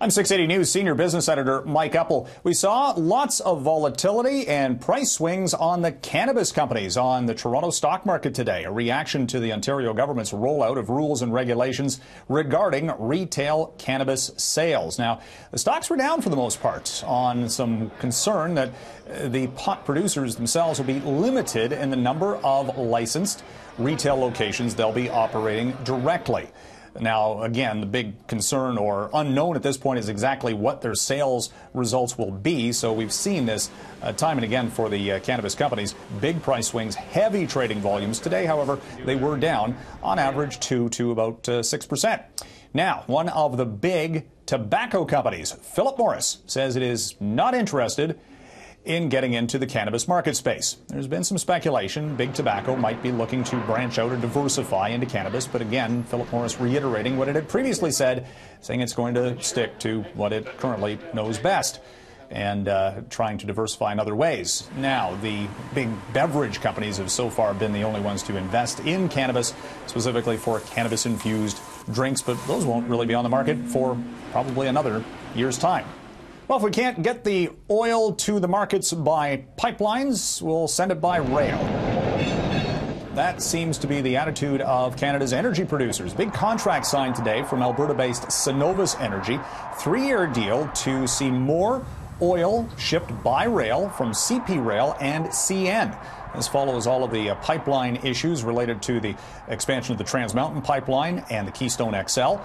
I'm 680 News Senior Business Editor Mike Eppel. We saw lots of volatility and price swings on the cannabis companies on the Toronto stock market today, a reaction to the Ontario government's rollout of rules and regulations regarding retail cannabis sales. Now, the stocks were down for the most part on some concern that the pot producers themselves will be limited in the number of licensed retail locations they'll be operating directly. Now, again, the big concern or unknown at this point is exactly what their sales results will be. So we've seen this time and again for the cannabis companies. Big price swings, heavy trading volumes. Today, however, they were down on average 2 to about 6%. Now, one of the big tobacco companies, Philip Morris, says it is not interested in getting into the cannabis market space. There's been some speculation Big Tobacco might be looking to branch out or diversify into cannabis, but again, Philip Morris reiterating what it had previously said, saying it's going to stick to what it currently knows best and trying to diversify in other ways. Now, the big beverage companies have so far been the only ones to invest in cannabis, specifically for cannabis-infused drinks, but those won't really be on the market for probably another year's time. Well, if we can't get the oil to the markets by pipelines, we'll send it by rail. That seems to be the attitude of Canada's energy producers. Big contract signed today from Alberta-based Cenovus Energy, 3-year deal to see more oil shipped by rail from CP Rail and CN. This follows all of the pipeline issues related to the expansion of the Trans Mountain Pipeline and the Keystone XL.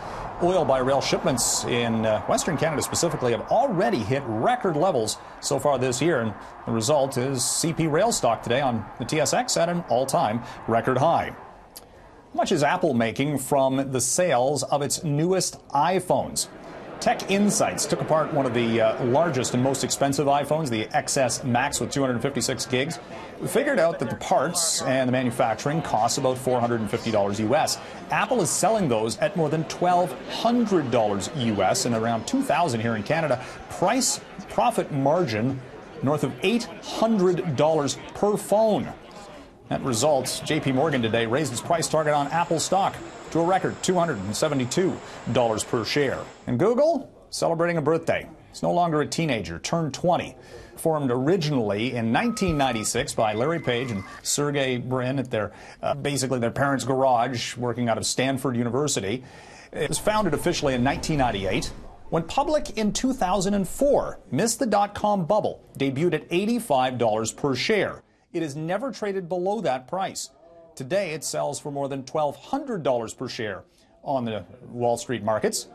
Oil by rail shipments in Western Canada specifically have already hit record levels so far this year, and the result is CP Rail stock today on the TSX at an all-time record high. How much is Apple making from the sales of its newest iPhones? Tech Insights took apart one of the largest and most expensive iPhones, the XS Max with 256 gigs. We figured out that the parts and the manufacturing costs about $450 US. Apple is selling those at more than $1,200 US and around $2,000 here in Canada. Price profit margin north of $800 per phone. That results, JP Morgan today raised its price target on Apple stock to a record $272 per share. And Google, celebrating a birthday. It's no longer a teenager, turned 20. Formed originally in 1996 by Larry Page and Sergey Brin at their basically their parents' garage working out of Stanford University. It was founded officially in 1998. Went public in 2004, missed the dot-com bubble, debuted at $85 per share. It has never traded below that price. Today, it sells for more than $1,200 per share on the Wall Street markets.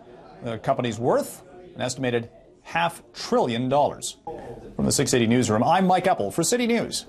The company's worth an estimated $500 billion. From the 680 newsroom, I'm Mike Eppel for City News.